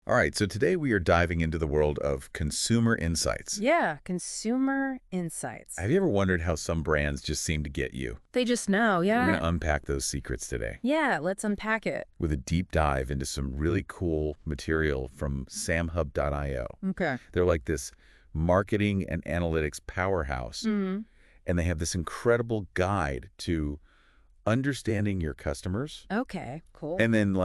All right, so today we are diving into the world of consumer insights. Yeah, consumer insights. Have you ever wondered how some brands just seem to get you? They just know, We're going yeah. to unpack those secrets today Yeah, let's unpack it. with a deep dive into some really cool material from Samhub.io. Okay. They're like this marketing and analytics powerhouse, Mm-hmm. and they have this incredible guide to understanding your customers Okay, cool. and then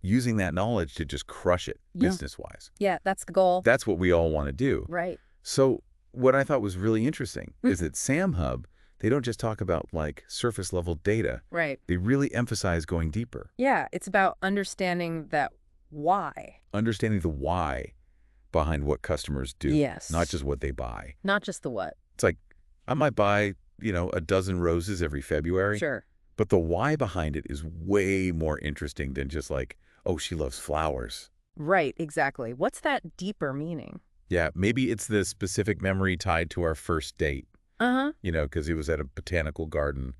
using that knowledge to just crush it Yeah. business-wise. Yeah, that's the goal. That's what we all want to do. Right. So what I thought was really interesting is that Samhub, they don't just talk about surface level data. Right. They really emphasize going deeper, Yeah, it's about understanding that why. understanding the why behind what customers do, Yes. not just what they buy. Not just the what. It's like I might buy, a dozen roses every February, Sure. but the why behind it is way more interesting than just oh, she loves flowers. Right, exactly. What's that deeper meaning? Yeah, maybe it's the specific memory tied to our first date, Uh-huh. because he was at a botanical garden.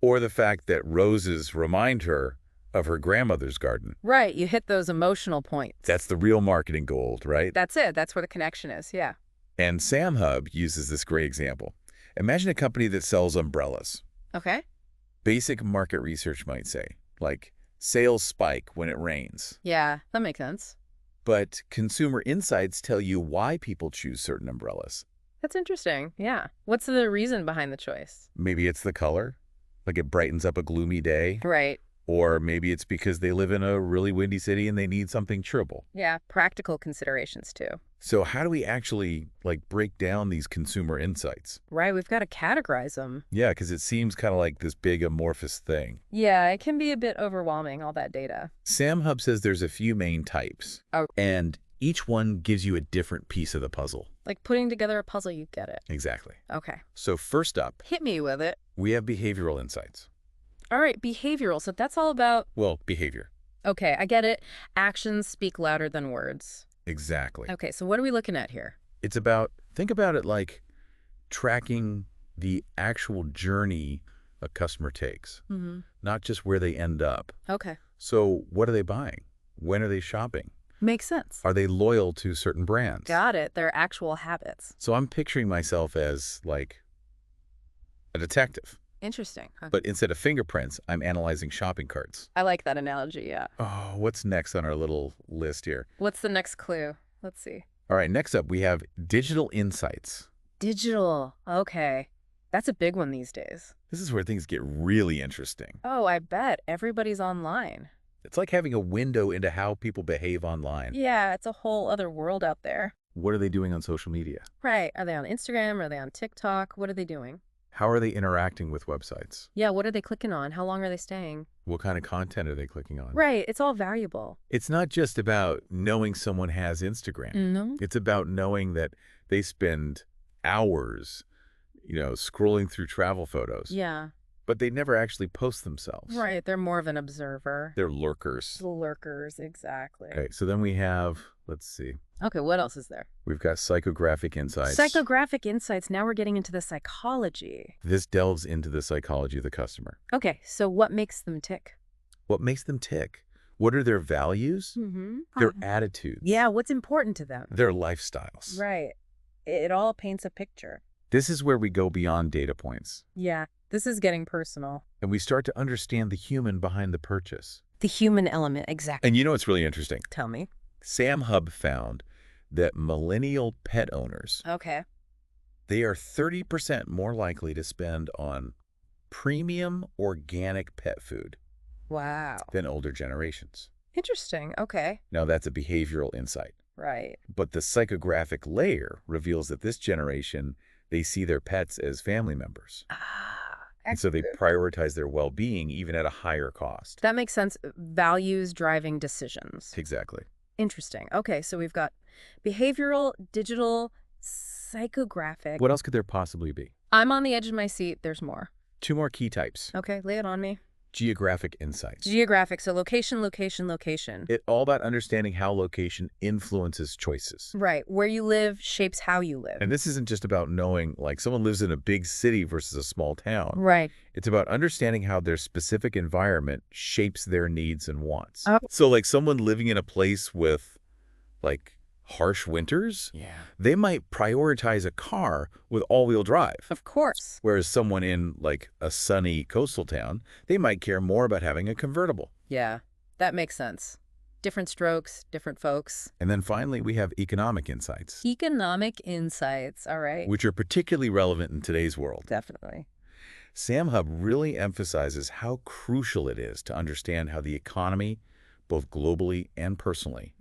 Or the fact that roses remind her of her grandmother's garden. Right, you hit those emotional points. That's the real marketing gold, right? That's it. That's where the connection is, yeah. And Samhub uses this great example. Imagine a company that sells umbrellas. Okay. Basic market research might say, sales spike when it rains. Yeah, that makes sense. But consumer insights tell you why people choose certain umbrellas. That's interesting, yeah. What's the reason behind the choice? Maybe it's the color, it brightens up a gloomy day. Right. Or maybe it's because they live in a really windy city and they need something cheerable. Yeah, practical considerations too. So how do we actually break down these consumer insights? Right, we've got to categorize them. Yeah, because it seems kind of like this big amorphous thing. Yeah, it can be a bit overwhelming, all that data. Samhub says there's a few main types. Oh. And each one gives you a different piece of the puzzle. Like putting together a puzzle, you get it. Exactly. Okay. So first up, Hit me with it. we have behavioral insights. All right, behavioral. So that's all about, Well, behavior. okay, I get it. Actions speak louder than words. Exactly. Okay, so what are we looking at here? It's about, think about it like tracking the actual journey a customer takes, Mm-hmm. not just where they end up. Okay. So what are they buying? When are they shopping? Makes sense. Are they loyal to certain brands? Got it. Their actual habits. So I'm picturing myself as a detective, Interesting. Huh? but instead of fingerprints, I'm analyzing shopping carts. I like that analogy, yeah. Oh, what's next on our little list here? What's the next clue? Let's see. All right, next up, we have digital insights. Digital. Okay. That's a big one these days. This is where things get really interesting. Oh, I bet. Everybody's online. It's like having a window into how people behave online. Yeah, it's a whole other world out there. What are they doing on social media? Right. Are they on Instagram? Are they on TikTok? What are they doing? How are they interacting with websites? Yeah, what are they clicking on? How long are they staying? What kind of content are they clicking on? Right. It's all valuable. It's not just about knowing someone has Instagram. No? It's about knowing that they spend hours, scrolling through travel photos. Yeah. But they never actually post themselves. Right. They're more of an observer. They're lurkers. The lurkers, exactly. Okay, so then we have, let's see, Okay, what else is there? we've got psychographic insights. Psychographic insights. Now we're getting into the psychology. This delves into the psychology of the customer. Okay, so what makes them tick? What makes them tick? What are their values? Mm-hmm. Their attitudes? Yeah, what's important to them? Their lifestyles? Right. It all paints a picture. This is where we go beyond data points. Yeah, this is getting personal. And we start to understand the human behind the purchase. The human element, exactly. And what's really interesting? Tell me. Samhub found that millennial pet owners, Okay. they are 30% more likely to spend on premium organic pet food Wow. than older generations. Interesting. Okay. Now, that's a behavioral insight. Right. But the psychographic layer reveals that this generation, they see their pets as family members. Ah, And so they prioritize their well-being even at a higher cost. that makes sense. Values driving decisions. Exactly. Interesting. Okay, so we've got behavioral, digital, psychographic. What else could there possibly be? I'm on the edge of my seat. There's more. 2 more key types. Okay, lay it on me. Geographic insights. Geographic, so location, location, location. It's all about understanding how location influences choices. Right, where you live shapes how you live. And this isn't just about knowing, someone lives in a big city versus a small town. Right. It's about understanding how their specific environment shapes their needs and wants. Oh. So, someone living in a place with like harsh winters, Yeah. they might prioritize a car with all-wheel drive. Of course. Whereas someone in, like, a sunny coastal town, they might care more about having a convertible. Yeah, that makes sense. Different strokes, different folks. And then finally, we have economic insights, Economic insights. All right. which are particularly relevant in today's world. Definitely. Samhub really emphasizes how crucial it is to understand how the economy, both globally and personally,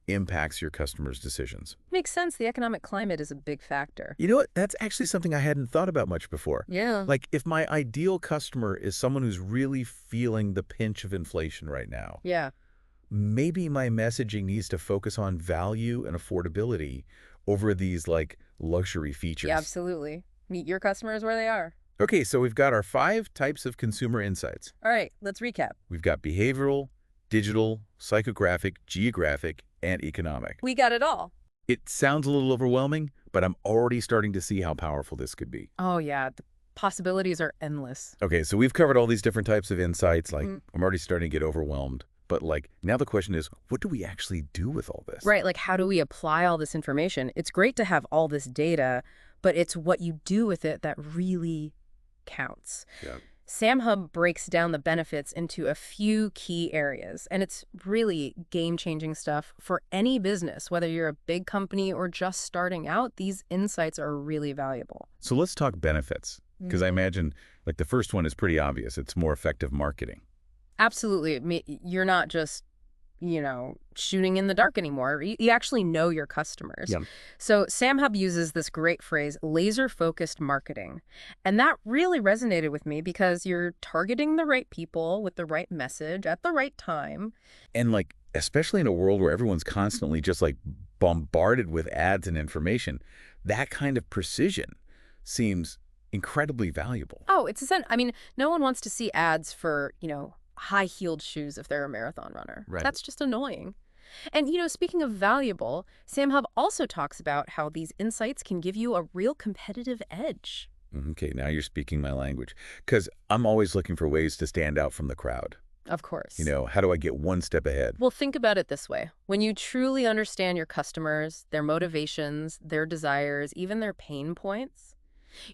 impacts your customers' decisions. Makes sense. The economic climate is a big factor. You know what? That's actually something I hadn't thought about much before. Yeah. Like, if my ideal customer is someone who's really feeling the pinch of inflation right now, Yeah. maybe my messaging needs to focus on value and affordability over these, like, luxury features. Yeah, absolutely. Meet your customers where they are. Okay, so we've got our 5 types of consumer insights. All right, let's recap. We've got behavioral, digital, psychographic, geographic, and economic. We got it all. It sounds a little overwhelming, but I'm already starting to see how powerful this could be. Oh, yeah. The possibilities are endless. Okay, so we've covered all these different types of insights. Like, Mhm. I'm already starting to get overwhelmed. But, like, now the question is, what do we actually do with all this? Right, like how do we apply all this information? It's great to have all this data, but it's what you do with it that really counts. Yeah. Samhub breaks down the benefits into a few key areas, and it's really game-changing stuff for any business. Whether you're a big company or just starting out, these insights are really valuable. So let's talk benefits, because I imagine, like, the first one is pretty obvious. It's more effective marketing. Absolutely. You're not just, shooting in the dark anymore. You actually know your customers. Yeah. So Samhub uses this great phrase, laser-focused marketing. And that really resonated with me because you're targeting the right people with the right message at the right time. And, like, especially in a world where everyone's constantly just, like, bombarded with ads and information, that kind of precision seems incredibly valuable. Oh, it's essential. I mean, no one wants to see ads for, high-heeled shoes if they're a marathon runner. Right. That's just annoying. And, speaking of valuable, Samhub also talks about how these insights can give you a real competitive edge. Okay, now you're speaking my language. Because I'm always looking for ways to stand out from the crowd. Of course. How do I get one step ahead? Well, think about it this way. When you truly understand your customers, their motivations, their desires, even their pain points,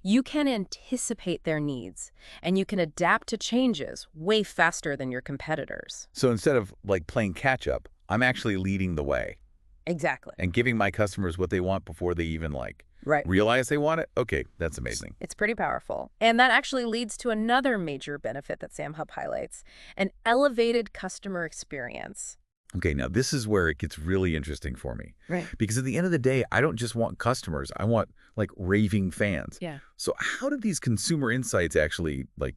you can anticipate their needs, and you can adapt to changes way faster than your competitors. So instead of, like, playing catch-up, I'm actually leading the way Exactly. and giving my customers what they want before they even, like, Right. realize they want it. Okay, that's amazing. It's pretty powerful. And that actually leads to another major benefit that Samhub highlights, an elevated customer experience. Okay, now this is where it gets really interesting for me. Right. Because at the end of the day, I don't just want customers. I want, like, raving fans. Yeah. So how do these consumer insights actually, like,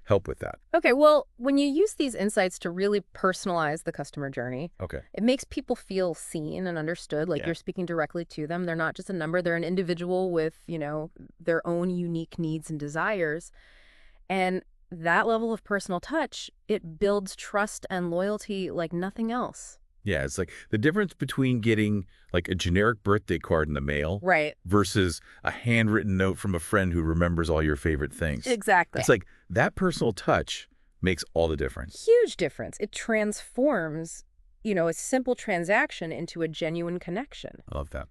help with that? Okay, well, when you use these insights to really personalize the customer journey, Okay. it makes people feel seen and understood, like you're speaking directly to them. They're not just a number. They're an individual with, their own unique needs and desires. And that level of personal touch, it builds trust and loyalty like nothing else. Yeah, it's like the difference between getting, like, a generic birthday card in the mail Right. versus a handwritten note from a friend who remembers all your favorite things. Exactly. It's like that personal touch makes all the difference. Huge difference. It transforms, a simple transaction into a genuine connection. I love that.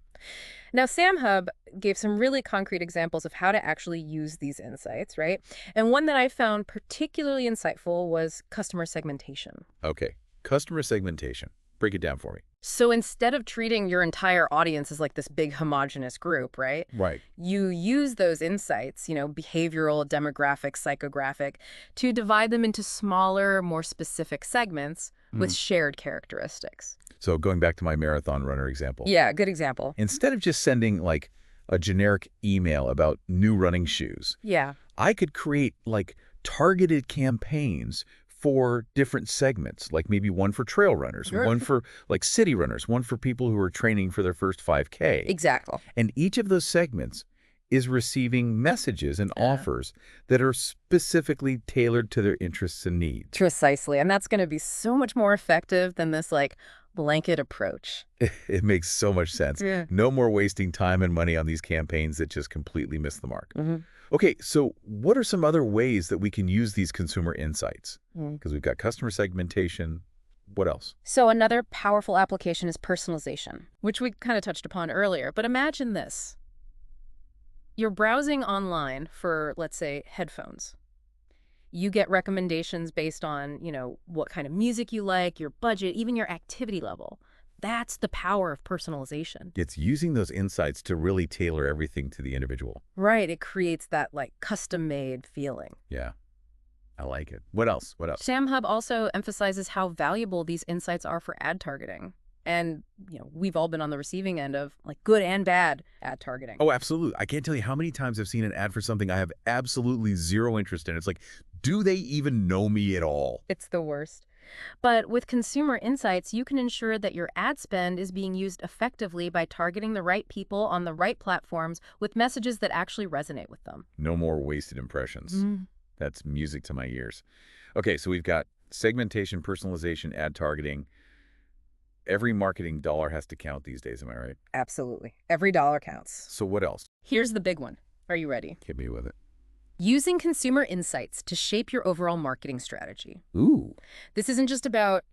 Now, Samhub gave some really concrete examples of how to actually use these insights, right? And one that I found particularly insightful was customer segmentation. Okay, customer segmentation. Break it down for me. So instead of treating your entire audience as like this big homogenous group, right? Right. You use those insights, behavioral, demographic, psychographic, to divide them into smaller, more specific segments with shared characteristics. So going back to my marathon runner example. Yeah, good example. Instead of just sending, like, a generic email about new running shoes, Yeah. I could create, like, targeted campaigns for different segments, like maybe one for trail runners, Sure. one for, like, city runners, one for people who are training for their first 5K. Exactly. And each of those segments is receiving messages and offers that are specifically tailored to their interests and needs. Precisely. And that's going to be so much more effective than this like blanket approach. It makes so much sense. Yeah. No more wasting time and money on these campaigns that just completely miss the mark. Mm-hmm. Okay, so what are some other ways that we can use these consumer insights? Mm. Because we've got customer segmentation, What else? So another powerful application is personalization, which we kind of touched upon earlier. But imagine this. You're browsing online for, let's say, headphones. You get recommendations based on, what kind of music you like, your budget, even your activity level. That's the power of personalization. It's using those insights to really tailor everything to the individual. Right. It creates that like custom-made feeling. Yeah, I like it. What else? What else? Samhub also emphasizes how valuable these insights are for ad targeting. And, we've all been on the receiving end of like good and bad ad targeting. Oh, absolutely. I can't tell you how many times I've seen an ad for something I have absolutely zero interest in. It's like, do they even know me at all? It's the worst. But with consumer insights, you can ensure that your ad spend is being used effectively by targeting the right people on the right platforms with messages that actually resonate with them. No more wasted impressions. Mm. That's music to my ears. Okay, so we've got segmentation, personalization, ad targeting. Every marketing dollar has to count these days, am I right? Absolutely. Every dollar counts. So what else? Here's the big one. Are you ready? Hit me with it. Using consumer insights to shape your overall marketing strategy. Ooh. This isn't just about,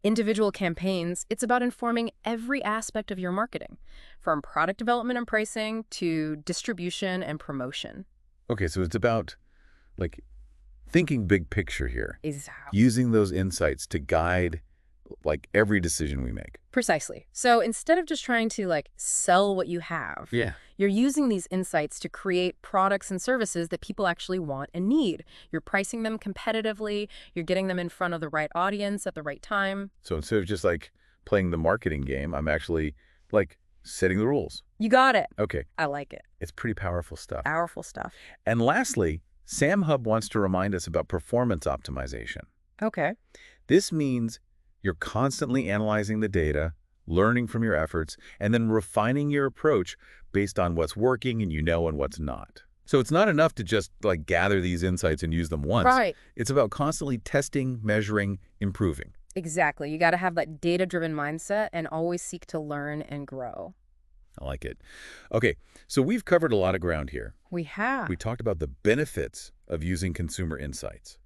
individual campaigns. It's about informing every aspect of your marketing, from product development and pricing to distribution and promotion. Okay, so it's about, like, thinking big picture here. Exactly. Using those insights to guide, like, every decision we make. Precisely. So instead of just trying to, sell what you have, you're using these insights to create products and services that people actually want and need. You're pricing them competitively. You're getting them in front of the right audience at the right time. So instead of just, playing the marketing game, I'm actually, setting the rules. You got it. Okay. I like it. It's pretty powerful stuff. Powerful stuff. And lastly, Samhub wants to remind us about performance optimization. Okay. This means you're constantly analyzing the data, learning from your efforts, and then refining your approach based on what's working and what's not. So it's not enough to just gather these insights and use them once. Right. It's about constantly testing, measuring, improving. Exactly. You got to have that data-driven mindset and always seek to learn and grow. I like it. Okay, so we've covered a lot of ground here. We have. We talked about the benefits of using consumer insights.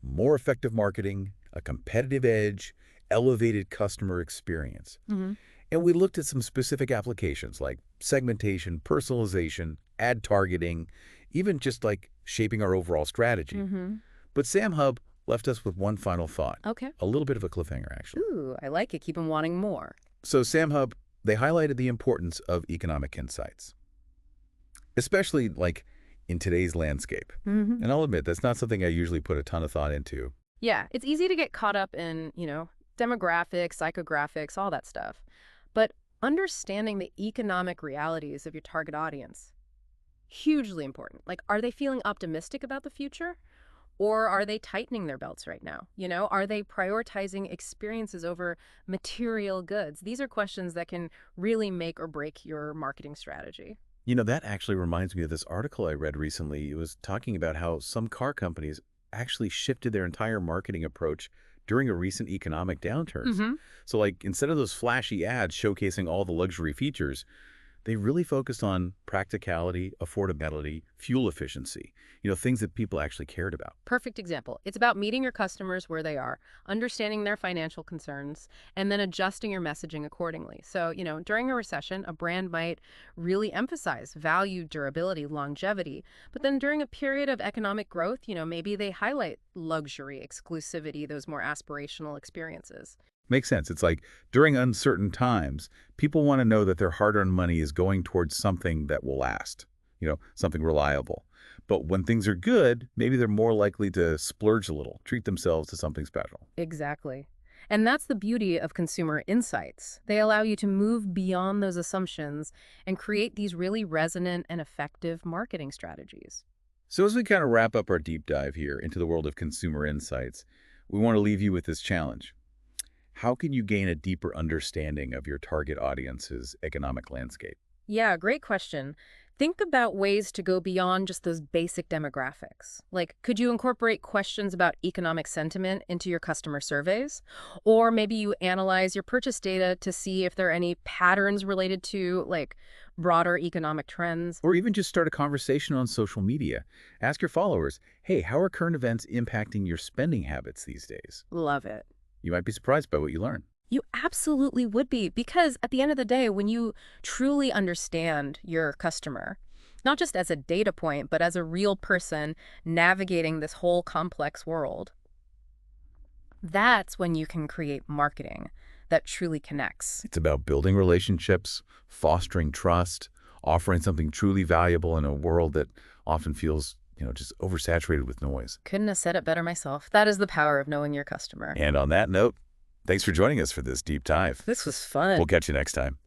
More effective marketing, a competitive edge, elevated customer experience. Mm-hmm. And we looked at some specific applications like segmentation, personalization, ad targeting, even just shaping our overall strategy. Mm-hmm. But Samhub left us with one final thought. Okay. A little bit of a cliffhanger, actually. Ooh, I like it. Keep them wanting more. So Samhub, they highlighted the importance of economic insights, especially in today's landscape. Mm-hmm. And I'll admit, that's not something I usually put a ton of thought into. Yeah, it's easy to get caught up in, demographics, psychographics, all that stuff. But understanding the economic realities of your target audience, hugely important. Are they feeling optimistic about the future? Or are they tightening their belts right now? Are they prioritizing experiences over material goods? These are questions that can really make or break your marketing strategy. That actually reminds me of this article I read recently. It was talking about how some car companies actually shifted their entire marketing approach during a recent economic downturn. Mm-hmm. So instead of those flashy ads showcasing all the luxury features, they really focused on practicality, affordability, fuel efficiency, things that people actually cared about. Perfect example. It's about meeting your customers where they are, understanding their financial concerns, and then adjusting your messaging accordingly. So, during a recession, a brand might really emphasize value, durability, longevity. But then during a period of economic growth, maybe they highlight luxury, exclusivity, those more aspirational experiences. Makes sense. It's during uncertain times, people want to know that their hard-earned money is going towards something that will last, something reliable. But when things are good, maybe they're more likely to splurge a little, treat themselves to something special. Exactly. And that's the beauty of consumer insights. They allow you to move beyond those assumptions and create these really resonant and effective marketing strategies. So as we kind of wrap up our deep dive here into the world of consumer insights, we want to leave you with this challenge. How can you gain a deeper understanding of your target audience's economic landscape? Yeah, great question. Think about ways to go beyond just those basic demographics. Could you incorporate questions about economic sentiment into your customer surveys? Or maybe you analyze your purchase data to see if there are any patterns related to, broader economic trends. Or even just start a conversation on social media. Ask your followers, hey, how are current events impacting your spending habits these days? Love it. You might be surprised by what you learn. You absolutely would be, because at the end of the day, when you truly understand your customer, not just as a data point, but as a real person navigating this whole complex world, that's when you can create marketing that truly connects. It's about building relationships, fostering trust, offering something truly valuable in a world that often feels, just oversaturated with noise. Couldn't have said it better myself. That is the power of knowing your customer. And on that note, thanks for joining us for this deep dive. This was fun. We'll catch you next time.